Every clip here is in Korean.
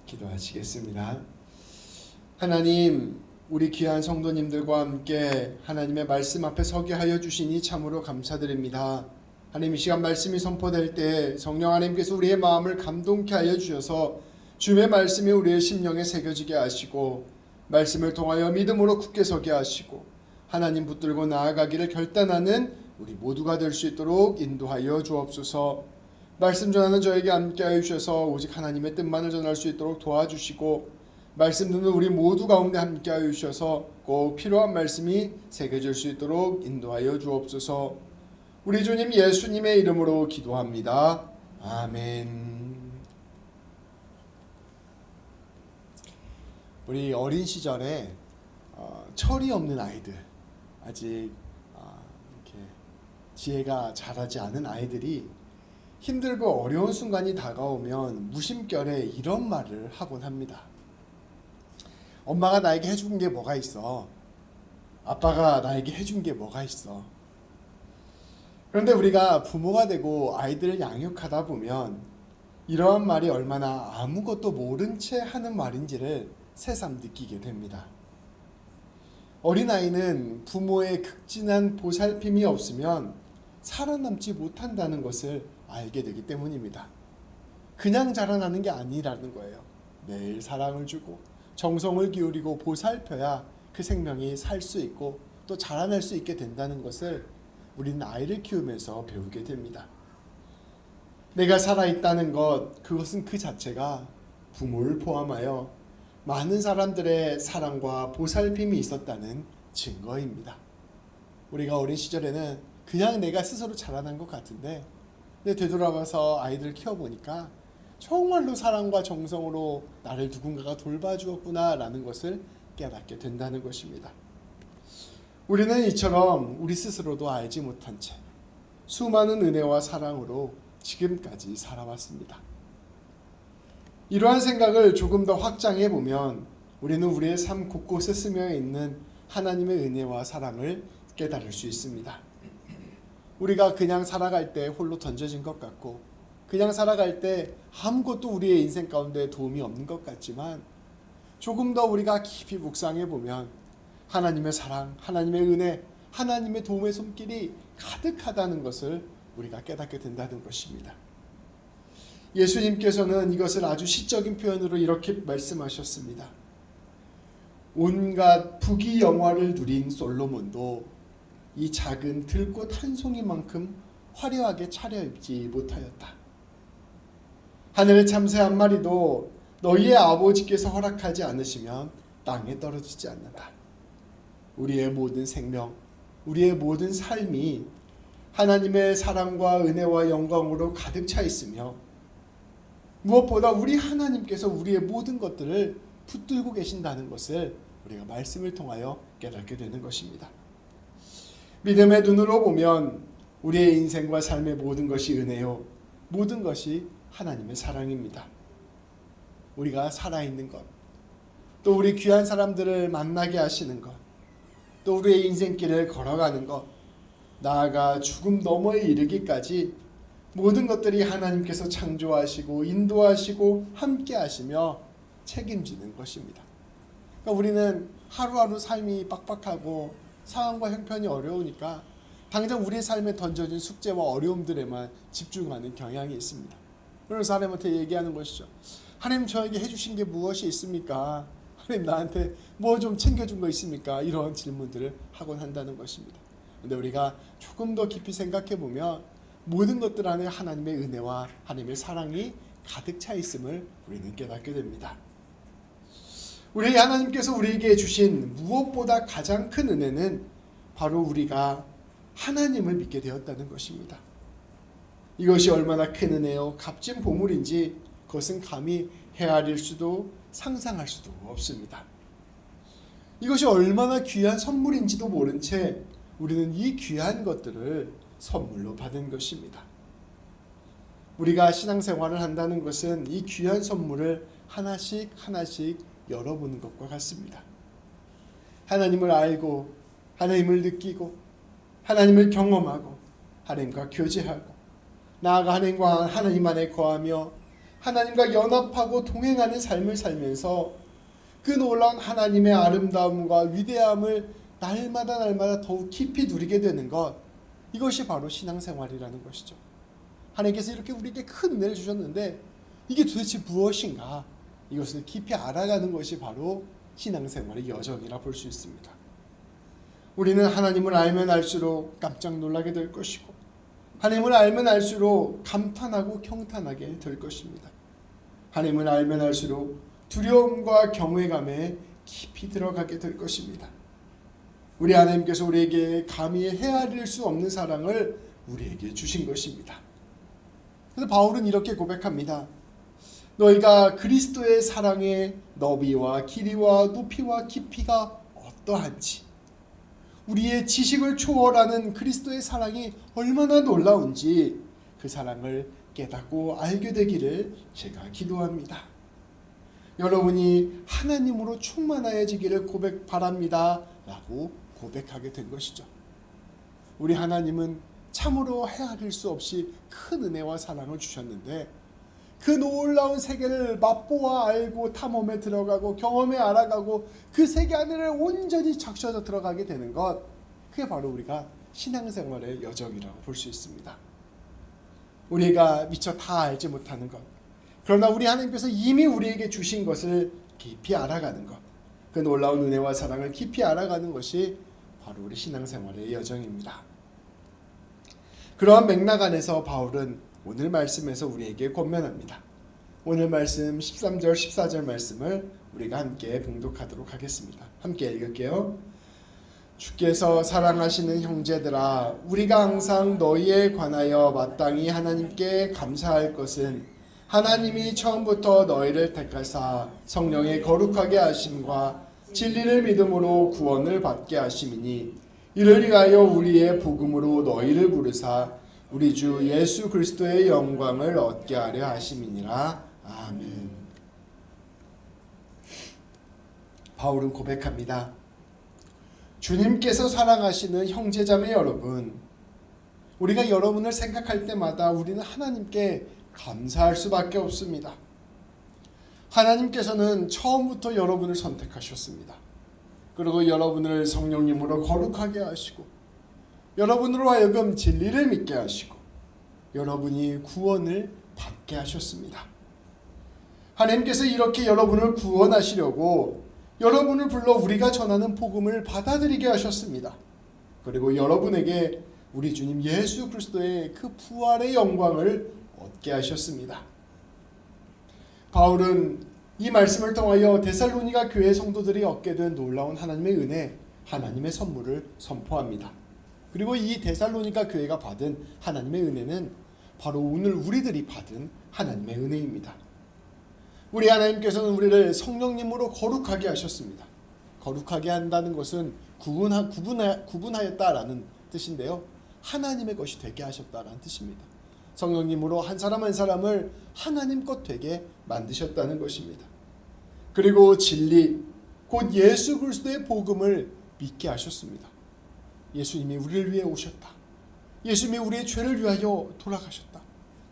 기도하시겠습니다. 하나님, 우리 귀한 성도님들과 함께 하나님의 말씀 앞에 서게 하여 주시니 참으로 감사드립니다. 하나님, 이 시간 말씀이 선포될 때 성령 하나님께서 우리의 마음을 감동케 하여 주셔서 주의 말씀이 우리의 심령에 새겨지게 하시고 말씀을 통하여 믿음으로 굳게 서게 하시고 하나님 붙들고 나아가기를 결단하는 우리 모두가 될 수 있도록 인도하여 주옵소서. 말씀 전하는 저에게 함께하여 주셔서 오직 하나님의 뜻만을 전할 수 있도록 도와주시고 말씀 듣는 우리 모두 가운데 함께하여 주셔서 꼭 필요한 말씀이 새겨질 수 있도록 인도하여 주옵소서. 우리 주님 예수님의 이름으로 기도합니다. 아멘. 우리 어린 시절에 철이 없는 아이들, 아직 이렇게 지혜가 자라지 않은 아이들이 힘들고 어려운 순간이 다가오면 무심결에 이런 말을 하곤 합니다. 엄마가 나에게 해준 게 뭐가 있어? 아빠가 나에게 해준 게 뭐가 있어? 그런데 우리가 부모가 되고 아이들을 양육하다 보면 이러한 말이 얼마나 아무것도 모른 채 하는 말인지를 새삼 느끼게 됩니다. 어린아이는 부모의 극진한 보살핌이 없으면 살아남지 못한다는 것을 알게 되기 때문입니다. 그냥 자라나는 게 아니라는 거예요. 매일 사랑을 주고 정성을 기울이고 보살펴야 그 생명이 살 수 있고 또 자라날 수 있게 된다는 것을 우리는 아이를 키우면서 배우게 됩니다. 내가 살아있다는 것, 그것은 그 자체가 부모를 포함하여 많은 사람들의 사랑과 보살핌이 있었다는 증거입니다. 우리가 어린 시절에는 그냥 내가 스스로 자라난 것 같은데 근데 되돌아가서 아이들을 키워보니까 정말로 사랑과 정성으로 나를 누군가가 돌봐주었구나라는 것을 깨닫게 된다는 것입니다. 우리는 이처럼 우리 스스로도 알지 못한 채 수많은 은혜와 사랑으로 지금까지 살아왔습니다. 이러한 생각을 조금 더 확장해 보면 우리는 우리의 삶 곳곳에 스며 있는 하나님의 은혜와 사랑을 깨달을 수 있습니다. 우리가 그냥 살아갈 때 홀로 던져진 것 같고 그냥 살아갈 때 아무것도 우리의 인생 가운데 도움이 없는 것 같지만 조금 더 우리가 깊이 묵상해 보면 하나님의 사랑, 하나님의 은혜, 하나님의 도움의 손길이 가득하다는 것을 우리가 깨닫게 된다는 것입니다. 예수님께서는 이것을 아주 시적인 표현으로 이렇게 말씀하셨습니다. 온갖 부귀영화를 누린 솔로몬도 이 작은 들꽃 한 송이만큼 화려하게 차려입지 못하였다. 하늘의 참새 한 마리도 너희의 아버지께서 허락하지 않으시면 땅에 떨어지지 않는다. 우리의 모든 생명, 우리의 모든 삶이 하나님의 사랑과 은혜와 영광으로 가득 차 있으며 무엇보다 우리 하나님께서 우리의 모든 것들을 붙들고 계신다는 것을 우리가 말씀을 통하여 깨닫게 되는 것입니다. 믿음의 눈으로 보면 우리의 인생과 삶의 모든 것이 은혜요, 모든 것이 하나님의 사랑입니다. 우리가 살아있는 것, 또 우리 귀한 사람들을 만나게 하시는 것, 또 우리의 인생길을 걸어가는 것, 나아가 죽음 너머에 이르기까지 모든 것들이 하나님께서 창조하시고 인도하시고 함께 하시며 책임지는 것입니다. 그러니까 우리는 하루하루 삶이 빡빡하고 상황과 형편이 어려우니까 당장 우리의 삶에 던져진 숙제와 어려움들에만 집중하는 경향이 있습니다. 그래서 하나님한테 얘기하는 것이죠. 하나님, 저에게 해주신 게 무엇이 있습니까? 하나님, 나한테 뭐 좀 챙겨준 거 있습니까? 이런 질문들을 하곤 한다는 것입니다. 그런데 우리가 조금 더 깊이 생각해 보면 모든 것들 안에 하나님의 은혜와 하나님의 사랑이 가득 차 있음을 우리는 깨닫게 됩니다. 우리 하나님께서 우리에게 주신 무엇보다 가장 큰 은혜는 바로 우리가 하나님을 믿게 되었다는 것입니다. 이것이 얼마나 큰 은혜요, 값진 보물인지 그것은 감히 헤아릴 수도 상상할 수도 없습니다. 이것이 얼마나 귀한 선물인지도 모른 채 우리는 이 귀한 것들을 선물로 받은 것입니다. 우리가 신앙생활을 한다는 것은 이 귀한 선물을 하나씩 하나씩 열어보는 것과 같습니다. 하나님을 알고 하나님을 느끼고 하나님을 경험하고 하나님과 교제하고 나아가 하나님 안에 거하며 하나님과 연합하고 동행하는 삶을 살면서 그 놀라운 하나님의 아름다움과 위대함을 날마다 더욱 깊이 누리게 되는 것, 이것이 바로 신앙생활이라는 것이죠. 하나님께서 이렇게 우리에게 큰 은혜를 주셨는데 이게 도대체 무엇인가, 이것을 깊이 알아가는 것이 바로 신앙생활의 여정이라 볼 수 있습니다. 우리는 하나님을 알면 알수록 깜짝 놀라게 될 것이고, 하나님을 알면 알수록 감탄하고 경탄하게 될 것입니다. 하나님을 알면 알수록 두려움과 경외감에 깊이 들어가게 될 것입니다. 우리 하나님께서 우리에게 감히 헤아릴 수 없는 사랑을 우리에게 주신 것입니다. 그래서 바울은 이렇게 고백합니다. 너희가 그리스도의 사랑의 너비와 길이와 높이와 깊이가 어떠한지, 우리의 지식을 초월하는 그리스도의 사랑이 얼마나 놀라운지 그 사랑을 깨닫고 알게 되기를 제가 기도합니다. 여러분이 하나님으로 충만하여지기를 바랍니다 라고 고백하게 된 것이죠. 우리 하나님은 참으로 헤아릴 수 없이 큰 은혜와 사랑을 주셨는데, 그 놀라운 세계를 맛보아 알고 탐험에 들어가고 경험에 알아가고 그 세계 안에를 온전히 적셔서 들어가게 되는 것, 그게 바로 우리가 신앙생활의 여정이라고 볼 수 있습니다. 우리가 미처 다 알지 못하는 것, 그러나 우리 하나님께서 이미 우리에게 주신 것을 깊이 알아가는 것, 그 놀라운 은혜와 사랑을 깊이 알아가는 것이 바로 우리 신앙생활의 여정입니다. 그러한 맥락 안에서 바울은 오늘 말씀에서 우리에게 권면합니다. 오늘 말씀 13절 14절 말씀을 우리가 함께 봉독하도록 하겠습니다. 함께 읽을게요. 주께서 사랑하시는 형제들아, 우리가 항상 너희에 관하여 마땅히 하나님께 감사할 것은 하나님이 처음부터 너희를 택하사 성령의 거룩하게 하심과 진리를 믿음으로 구원을 받게 하심이니, 이를 위하여 우리의 복음으로 너희를 부르사 우리 주 예수 그리스도의 영광을 얻게 하려 하심이니라. 아멘. 바울은 고백합니다. 주님께서 사랑하시는 형제자매 여러분, 우리가 여러분을 생각할 때마다 우리는 하나님께 감사할 수밖에 없습니다. 하나님께서는 처음부터 여러분을 선택하셨습니다. 그리고 여러분을 성령님으로 거룩하게 하시고, 여러분으로 하여금 진리를 믿게 하시고, 여러분이 구원을 받게 하셨습니다. 하나님께서 이렇게 여러분을 구원하시려고 여러분을 불러 우리가 전하는 복음을 받아들이게 하셨습니다. 그리고 여러분에게 우리 주님 예수 그리스도의 그 부활의 영광을 얻게 하셨습니다. 바울은 이 말씀을 통하여 데살로니가 교회 성도들이 얻게 된 놀라운 하나님의 은혜, 하나님의 선물을 선포합니다. 그리고 이 데살로니가 교회가 받은 하나님의 은혜는 바로 오늘 우리들이 받은 하나님의 은혜입니다. 우리 하나님께서는 우리를 성령님으로 거룩하게 하셨습니다. 거룩하게 한다는 것은 구분하였다라는 뜻인데요, 하나님의 것이 되게 하셨다라는 뜻입니다. 성령님으로 한 사람 한 사람을 하나님 것 되게 만드셨다는 것입니다. 그리고 진리, 곧 예수 그리스도의 복음을 믿게 하셨습니다. 예수님이 우리를 위해 오셨다. 예수님이 우리의 죄를 위하여 돌아가셨다.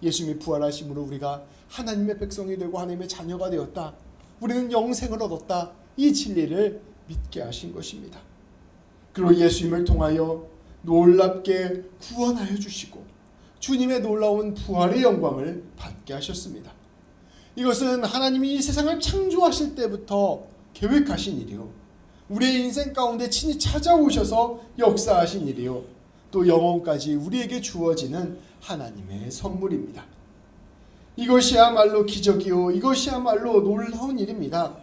예수님이 부활하심으로 우리가 하나님의 백성이 되고 하나님의 자녀가 되었다. 우리는 영생을 얻었다. 이 진리를 믿게 하신 것입니다. 그리고 예수님을 통하여 놀랍게 구원하여 주시고 주님의 놀라운 부활의 영광을 받게 하셨습니다. 이것은 하나님이 이 세상을 창조하실 때부터 계획하신 일이요, 우리의 인생 가운데 친히 찾아오셔서 역사하신 일이요, 또 영원까지 우리에게 주어지는 하나님의 선물입니다. 이것이야말로 기적이요, 이것이야말로 놀라운 일입니다.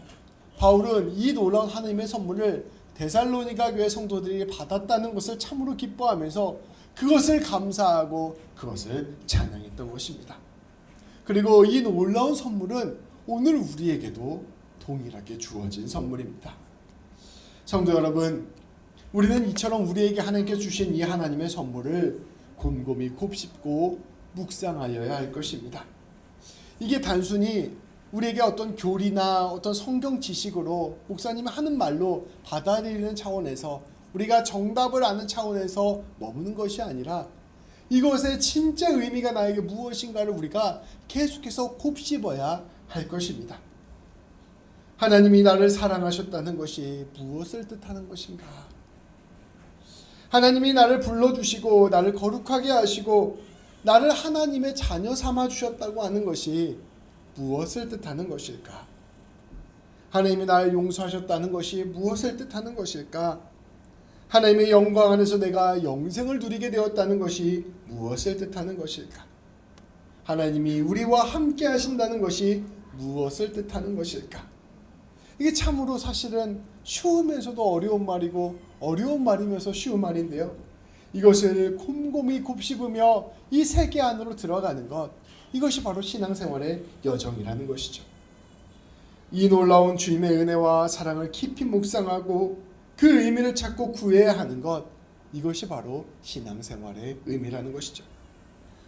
바울은 이 놀라운 하나님의 선물을 데살로니가 교회 성도들이 받았다는 것을 참으로 기뻐하면서 그것을 감사하고 그것을 찬양했던 것입니다. 그리고 이 놀라운 선물은 오늘 우리에게도 동일하게 주어진 선물입니다. 성도 여러분, 우리는 이처럼 우리에게 하나님께 주신 이 하나님의 선물을 곰곰이 곱씹고 묵상하여야 할 것입니다. 이게 단순히 우리에게 어떤 교리나 어떤 성경 지식으로 목사님이 하는 말로 받아들이는 차원에서, 우리가 정답을 아는 차원에서 머무는 것이 아니라, 이것의 진짜 의미가 나에게 무엇인가를 우리가 계속해서 곱씹어야 할 것입니다. 하나님이 나를 사랑하셨다는 것이 무엇을 뜻하는 것인가? 하나님이 나를 불러주시고 나를 거룩하게 하시고 나를 하나님의 자녀 삼아 주셨다고 하는 것이 무엇을 뜻하는 것일까? 하나님이 나를 용서하셨다는 것이 무엇을 뜻하는 것일까? 하나님의 영광 안에서 내가 영생을 누리게 되었다는 것이 무엇을 뜻하는 것일까? 하나님이 우리와 함께 하신다는 것이 무엇을 뜻하는 것일까? 이게 참으로 사실은 쉬우면서도 어려운 말이고 어려운 말이면서 쉬운 말인데요. 이것을 곰곰이 곱씹으며 이 세계 안으로 들어가는 것, 이것이 바로 신앙생활의 여정이라는 것이죠. 이 놀라운 주님의 은혜와 사랑을 깊이 묵상하고 그 의미를 찾고 구해야 하는 것, 이것이 바로 신앙생활의 의미라는 것이죠.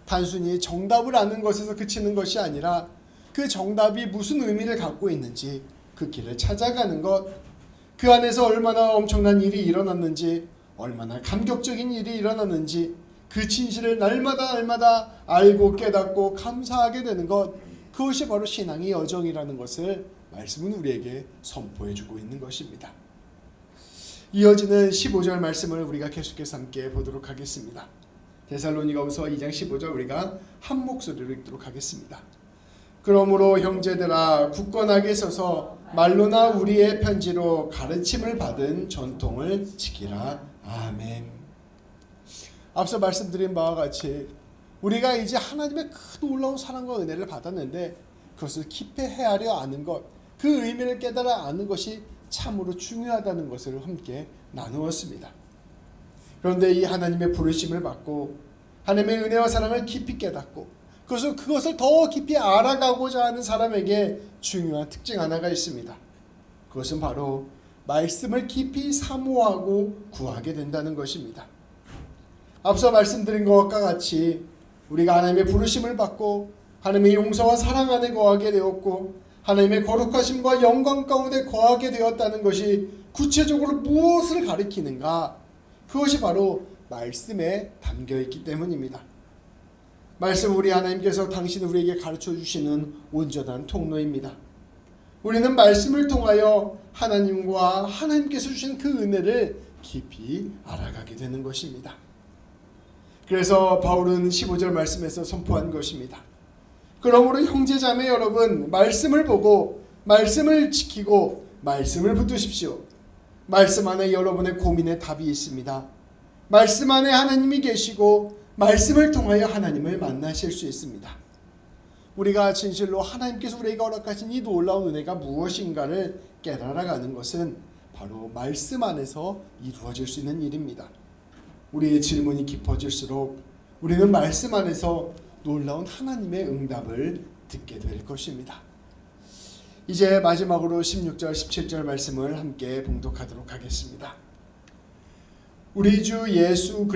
단순히 정답을 아는 것에서 그치는 것이 아니라 그 정답이 무슨 의미를 갖고 있는지 그 길을 찾아가는 것, 그 안에서 얼마나 엄청난 일이 일어났는지, 얼마나 감격적인 일이 일어났는지 그 진실을 날마다 알고 깨닫고 감사하게 되는 것, 그것이 바로 신앙의 여정이라는 것을 말씀은 우리에게 선포해주고 있는 것입니다. 이어지는 15절 말씀을 우리가 계속해서 함께 보도록 하겠습니다. 데살로니가후서 2장 15절 우리가 한 목소리로 읽도록 하겠습니다. 그러므로 형제들아 굳건하게 서서 말로나 우리의 편지로 가르침을 받은 전통을 지키라. 아멘. 앞서 말씀드린 바와 같이 우리가 이제 하나님의 큰 놀라운 사랑과 은혜를 받았는데 그것을 깊이 헤아려 아는 것, 그 의미를 깨달아 아는 것이 참으로 중요하다는 것을 함께 나누었습니다. 그런데 이 하나님의 부르심을 받고 하나님의 은혜와 사랑을 깊이 깨닫고 그것을 더 깊이 알아가고자 하는 사람에게 중요한 특징 하나가 있습니다. 그것은 바로 말씀을 깊이 사모하고 구하게 된다는 것입니다. 앞서 말씀드린 것과 같이 우리가 하나님의 부르심을 받고 하나님의 용서와 사랑 안에 거하게 되었고 하나님의 거룩하심과 영광 가운데 거하게 되었다는 것이 구체적으로 무엇을 가리키는가? 그것이 바로 말씀에 담겨 있기 때문입니다. 말씀 우리 하나님께서 당신 우리에게 가르쳐 주시는 온전한 통로입니다. 우리는 말씀을 통하여 하나님과 하나님께서 주신 그 은혜를 깊이 알아가게 되는 것입니다. 그래서 바울은 15절 말씀에서 선포한 것입니다. 그러므로 형제자매 여러분, 말씀을 보고 말씀을 지키고 말씀을 붙드십시오. 말씀 안에 여러분의 고민의 답이 있습니다. 말씀 안에 하나님이 계시고 말씀을 통하여 하나님을 만나실 수 있습니다. 우리가 진실로 하나님께서 우리에게 허락하신 이 놀라운 은혜가 무엇인가를 깨달아가는 것은 바로 말씀 안에서 이루어질 수 있는 일입니다. 우리의 질문이 깊어질수록 우리는 말씀 안에서 놀라운 하나님의 응답을 듣게 될 것입니다. 이제 마지막으로 16절 17절 말씀을 함께 봉독하도록 하겠습니다. 우리 주 예수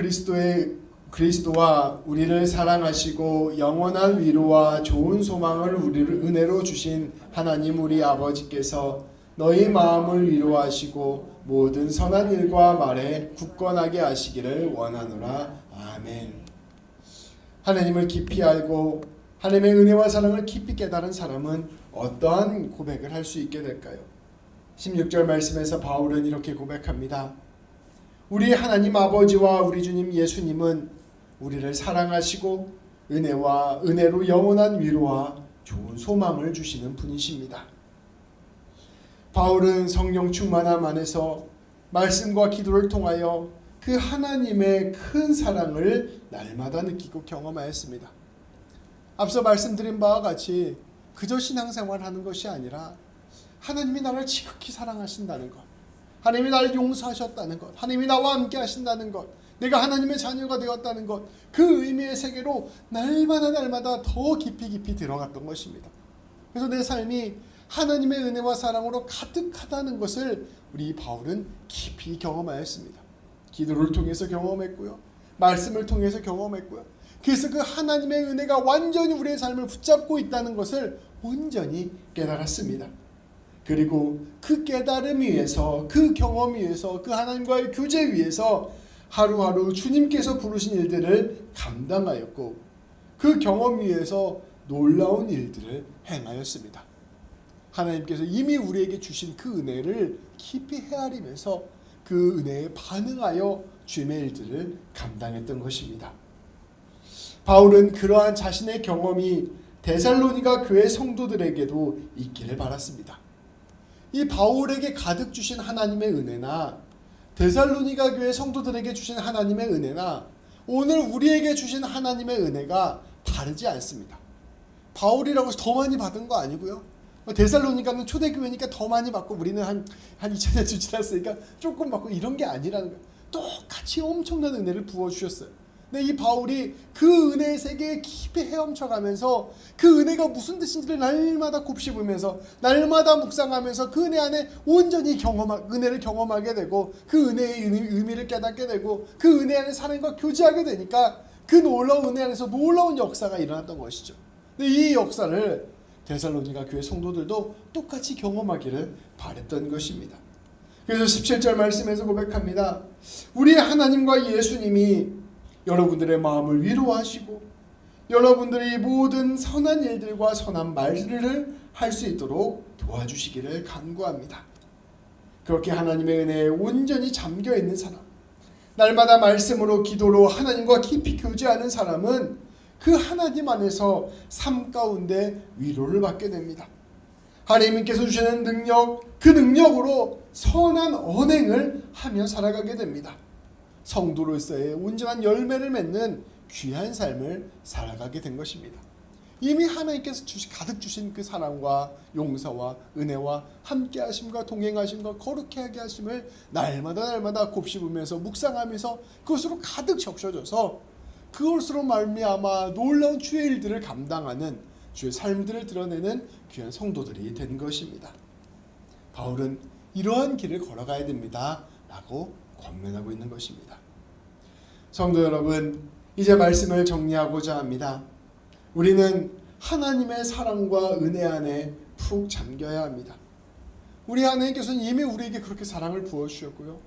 그리스도와 우리를 사랑하시고 영원한 위로와 좋은 소망을 우리를 은혜로 주신 하나님 우리 아버지께서 너희 마음을 위로하시고 모든 선한 일과 말에 굳건하게 하시기를 원하노라. 아멘. 하나님을 깊이 알고 하나님의 은혜와 사랑을 깊이 깨달은 사람은 어떠한 고백을 할 수 있게 될까요? 16절 말씀에서 바울은 이렇게 고백합니다. 우리 하나님 아버지와 우리 주님 예수님은 우리를 사랑하시고 은혜로 영원한 위로와 좋은 소망을 주시는 분이십니다. 바울은 성령 충만함 안에서 말씀과 기도를 통하여 그 하나님의 큰 사랑을 날마다 느끼고 경험하였습니다. 앞서 말씀드린 바와 같이 그저 신앙생활을 하는 것이 아니라 하나님이 나를 지극히 사랑하신다는 것, 하나님이 나를 용서하셨다는 것, 하나님이 나와 함께 하신다는 것, 내가 하나님의 자녀가 되었다는 것, 그 의미의 세계로 날마다 더 깊이 들어갔던 것입니다. 그래서 내 삶이 하나님의 은혜와 사랑으로 가득하다는 것을 우리 바울은 깊이 경험하였습니다. 기도를 통해서 경험했고요. 말씀을 통해서 경험했고요. 그래서 그 하나님의 은혜가 완전히 우리의 삶을 붙잡고 있다는 것을 온전히 깨달았습니다. 그리고 그 깨달음 위에서, 그 경험 위에서, 그 하나님과의 교제 위에서 하루하루 주님께서 부르신 일들을 감당하였고 그 경험 위에서 놀라운 일들을 행하였습니다. 하나님께서 이미 우리에게 주신 그 은혜를 깊이 헤아리면서 그 은혜에 반응하여 주님의 일들을 감당했던 것입니다. 바울은 그러한 자신의 경험이 데살로니가 교회 성도들에게도 있기를 바랐습니다. 이 바울에게 가득 주신 하나님의 은혜나 데살로니가 교회 성도들에게 주신 하나님의 은혜나 오늘 우리에게 주신 하나님의 은혜가 다르지 않습니다. 바울이라고 해서 더 많이 받은 거 아니고요. 데살로니가는 초대교회니까 더 많이 받고 우리는 한 2000년 지났으니까 조금 받고 이런 게 아니라는 거예요. 똑같이 엄청난 은혜를 부어주셨어요. 근데 이 바울이 그 은혜의 세계에 깊이 헤엄쳐가면서 그 은혜가 무슨 뜻인지를 날마다 곱씹으면서 날마다 묵상하면서 그 은혜 안에 온전히 은혜를 경험하게 되고 그 은혜의 의미를 깨닫게 되고 그 은혜 안에 사람과 교제하게 되니까 그 놀라운 은혜 안에서 놀라운 역사가 일어났던 것이죠. 근데 이 역사를 데살로니가 교회 성도들도 똑같이 경험하기를 바랬던 것입니다. 그래서 17절 말씀에서 고백합니다. 우리 하나님과 예수님이 여러분들의 마음을 위로하시고 여러분들이 모든 선한 일들과 선한 말들을 할 수 있도록 도와주시기를 간구합니다. 그렇게 하나님의 은혜에 온전히 잠겨있는 사람, 날마다 말씀으로 기도로 하나님과 깊이 교제하는 사람은 그 하나님 안에서 삶 가운데 위로를 받게 됩니다. 하나님께서 주시는 능력, 그 능력으로 선한 언행을 하며 살아가게 됩니다. 성도로서의 온전한 열매를 맺는 귀한 삶을 살아가게 된 것입니다. 이미 하나님께서 가득 주신 그 사랑과 용서와 은혜와 함께하심과 동행하심과 거룩히 하게 하심을 날마다 곱씹으면서 묵상하면서 그것으로 가득 적셔져서 그것으로 말미암아 놀라운 주의 일들을 감당하는 주의 삶들을 드러내는 귀한 성도들이 된 것입니다. 바울은 이러한 길을 걸어가야 됩니다 라고 권면하고 있는 것입니다. 성도 여러분, 이제 말씀을 정리하고자 합니다. 우리는 하나님의 사랑과 은혜 안에 푹 잠겨야 합니다. 우리 하나님께서는 이미 우리에게 그렇게 사랑을 부어주셨고요.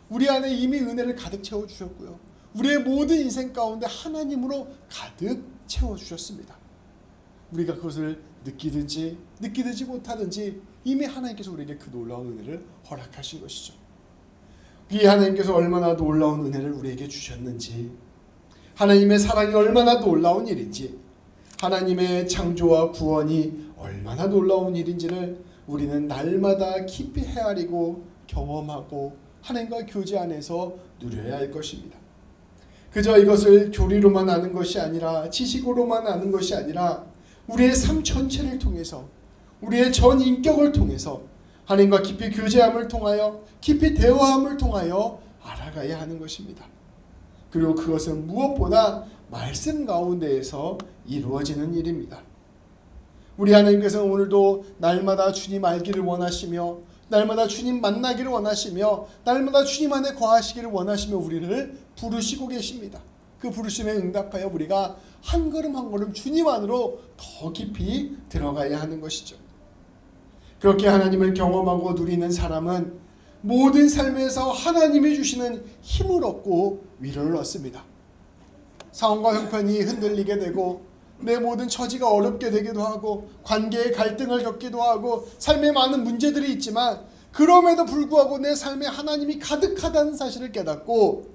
우리 안에 이미 은혜를 가득 채워주셨고요. 우리의 모든 인생 가운데 하나님으로 가득 채워주셨습니다. 우리가 그것을 느끼든지 못하든지 이미 하나님께서 우리에게 그 놀라운 은혜를 허락하신 것이죠. 이 하나님께서 얼마나 놀라운 은혜를 우리에게 주셨는지, 하나님의 사랑이 얼마나 놀라운 일인지, 하나님의 창조와 구원이 얼마나 놀라운 일인지를 우리는 날마다 깊이 헤아리고 경험하고 하나님과 교제 안에서 누려야 할 것입니다. 그저 이것을 교리로만 아는 것이 아니라 지식으로만 아는 것이 아니라 우리의 삶 전체를 통해서 우리의 전 인격을 통해서 하나님과 깊이 교제함을 통하여 깊이 대화함을 통하여 알아가야 하는 것입니다. 그리고 그것은 무엇보다 말씀 가운데에서 이루어지는 일입니다. 우리 하나님께서는 오늘도 날마다 주님 알기를 원하시며 날마다 주님 만나기를 원하시며 날마다 주님 안에 거하시기를 원하시며 우리를 부르시고 계십니다. 그 부르심에 응답하여 우리가 한 걸음 한 걸음 주님 안으로 더 깊이 들어가야 하는 것이죠. 그렇게 하나님을 경험하고 누리는 사람은 모든 삶에서 하나님이 주시는 힘을 얻고 위로를 얻습니다. 상황과 형편이 흔들리게 되고 내 모든 처지가 어렵게 되기도 하고 관계의 갈등을 겪기도 하고 삶에 많은 문제들이 있지만 그럼에도 불구하고 내 삶에 하나님이 가득하다는 사실을 깨닫고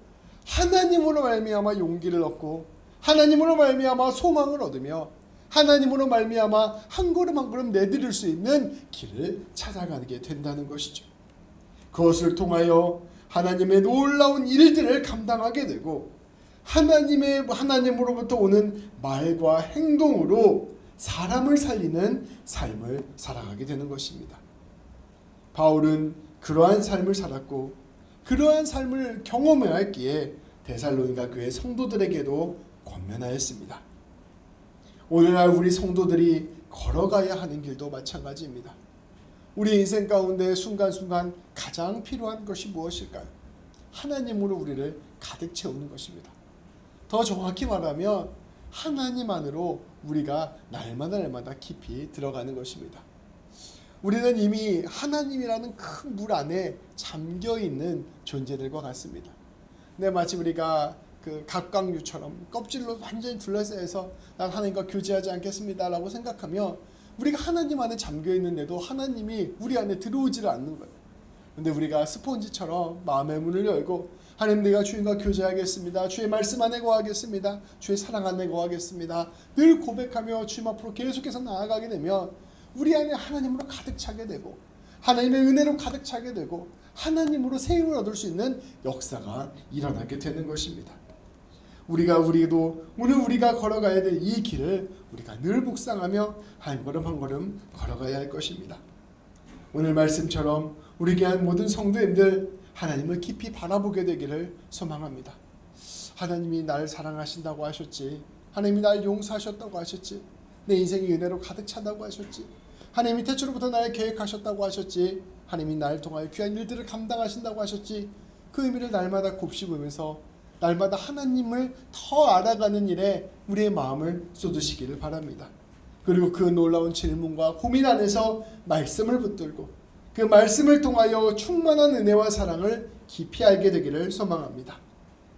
하나님으로 말미암아 용기를 얻고 하나님으로 말미암아 소망을 얻으며 하나님으로 말미암아 한 걸음 한 걸음 내디딜 수 있는 길을 찾아가게 된다는 것이죠. 그것을 통하여 하나님의 놀라운 일들을 감당하게 되고 하나님으로부터 오는 말과 행동으로 사람을 살리는 삶을 살아가게 되는 것입니다. 바울은 그러한 삶을 살았고 그러한 삶을 경험하였기에 데살로니가 교회 성도들에게도 권면하였습니다. 오늘날 우리 성도들이 걸어가야 하는 길도 마찬가지입니다. 우리 인생 가운데 순간순간 가장 필요한 것이 무엇일까요? 하나님으로 우리를 가득 채우는 것입니다. 더 정확히 말하면 하나님 안으로 우리가 날마다 깊이 들어가는 것입니다. 우리는 이미 하나님이라는 큰 물 안에 잠겨있는 존재들과 같습니다. 마치 우리가 그 갑각류처럼 껍질로 완전히 둘러싸여서 난 하나님과 교제하지 않겠습니다라고 생각하며 우리가 하나님 안에 잠겨 있는데도 하나님이 우리 안에 들어오지를 않는 거예요. 근데 우리가 스폰지처럼 마음의 문을 열고 하나님, 내가 주님과 교제하겠습니다. 주의 말씀 안에 거하겠습니다. 주의 사랑 안에 거하겠습니다. 늘 고백하며 주님 앞으로 계속해서 나아가게 되면 우리 안에 하나님으로 가득 차게 되고 하나님의 은혜로 가득 차게 되고 하나님으로 새 힘을 얻을 수 있는 역사가 일어나게 되는 것입니다. 우리도 오늘 우리가 걸어가야 될 이 길을 우리가 늘 묵상하며 한 걸음 한 걸음 걸어가야 할 것입니다. 오늘 말씀처럼 우리 귀한 모든 성도님들 하나님을 깊이 바라보게 되기를 소망합니다. 하나님이 나를 사랑하신다고 하셨지, 하나님이 나를 용서하셨다고 하셨지, 내 인생이 은혜로 가득 차다고 하셨지, 하나님이 태초로부터 나를 계획하셨다고 하셨지, 하나님이 나를 통하여 귀한 일들을 감당하신다고 하셨지, 그 의미를 날마다 곱씹으면서 날마다 하나님을 더 알아가는 일에 우리의 마음을 쏟으시기를 바랍니다. 그리고 그 놀라운 질문과 고민 안에서 말씀을 붙들고 그 말씀을 통하여 충만한 은혜와 사랑을 깊이 알게 되기를 소망합니다.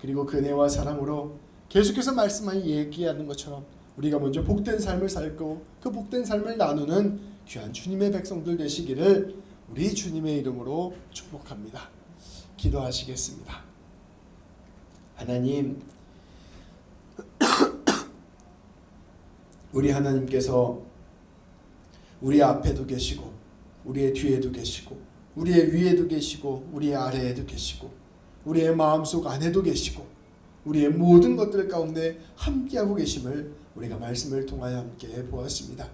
그리고 그 은혜와 사랑으로 계속해서 말씀을 얘기하는 것처럼 우리가 먼저 복된 삶을 살고 그 복된 삶을 나누는 귀한 주님의 백성들 되시기를 우리 주님의 이름으로 축복합니다. 기도하시겠습니다. 하나님, 우리 하나님께서 우리 앞에도 계시고 우리의 뒤에도 계시고 우리의 위에도 계시고 우리의 아래에도 계시고 우리의 마음속 안에도 계시고 우리의 모든 것들 가운데 함께하고 계심을 우리가 말씀을 통하여 함께 보았습니다.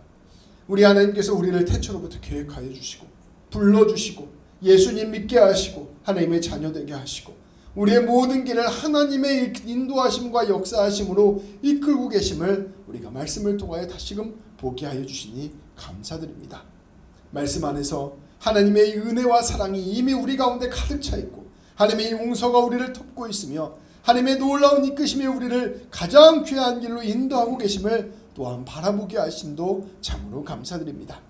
우리 하나님께서 우리를 태초로부터 계획하여 주시고 불러주시고 예수님 믿게 하시고 하나님의 자녀 되게 하시고 우리의 모든 길을 하나님의 인도하심과 역사하심으로 이끌고 계심을 우리가 말씀을 통하여 다시금 보게 하여 주시니 감사드립니다. 말씀 안에서 하나님의 은혜와 사랑이 이미 우리 가운데 가득 차 있고 하나님의 용서가 우리를 덮고 있으며 하나님의 놀라운 이끄심이 우리를 가장 귀한 길로 인도하고 계심을 또한 바라보게 하심도 참으로 감사드립니다.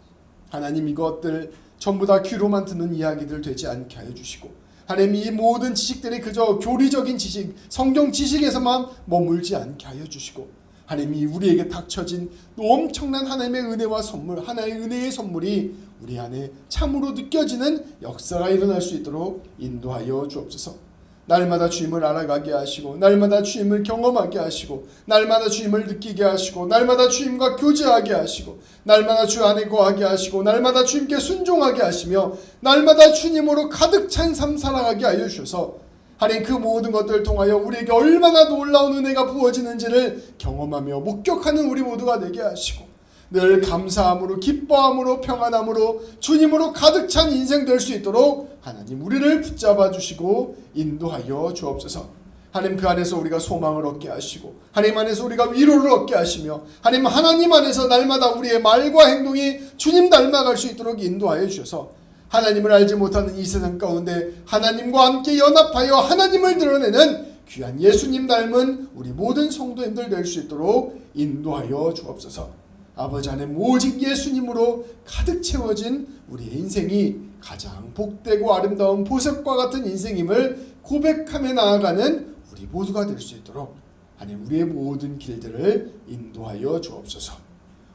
하나님, 이것들 전부 다 귀로만 듣는 이야기들 되지 않게 하여 주시고 하나님, 이 모든 지식들이 그저 교리적인 지식, 성경 지식에서만 머물지 않게 하여 주시고 하나님이 우리에게 닥쳐진 엄청난 하나님의 은혜와 선물, 하나의 은혜의 선물이 우리 안에 참으로 느껴지는 역사가 일어날 수 있도록 인도하여 주옵소서. 날마다 주님을 알아가게 하시고 날마다 주님을 경험하게 하시고 날마다 주님을 느끼게 하시고 날마다 주님과 교제하게 하시고 날마다 주 안에 거하게 하시고 날마다 주님께 순종하게 하시며 날마다 주님으로 가득 찬 삶 살아가게 하여 주셔서 하나님, 그 모든 것들을 통하여 우리에게 얼마나 놀라운 은혜가 부어지는지를 경험하며 목격하는 우리 모두가 되게 하시고 늘 감사함으로 기뻐함으로 평안함으로 주님으로 가득 찬 인생 될 수 있도록 하나님 우리를 붙잡아 주시고 인도하여 주옵소서. 하나님, 그 안에서 우리가 소망을 얻게 하시고 하나님 안에서 우리가 위로를 얻게 하시며 하나님 안에서 날마다 우리의 말과 행동이 주님 닮아갈 수 있도록 인도하여 주셔서 하나님을 알지 못하는 이 세상 가운데 하나님과 함께 연합하여 하나님을 드러내는 귀한 예수님 닮은 우리 모든 성도님들 될 수 있도록 인도하여 주옵소서. 아버지 안에 오직 예수님으로 가득 채워진 우리의 인생이 가장 복되고 아름다운 보석과 같은 인생임을 고백하며 나아가는 우리 모두가 될 수 있도록 하나님, 우리의 모든 길들을 인도하여 주옵소서.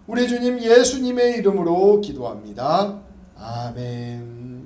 우리 주님 예수님의 이름으로 기도합니다. 아멘.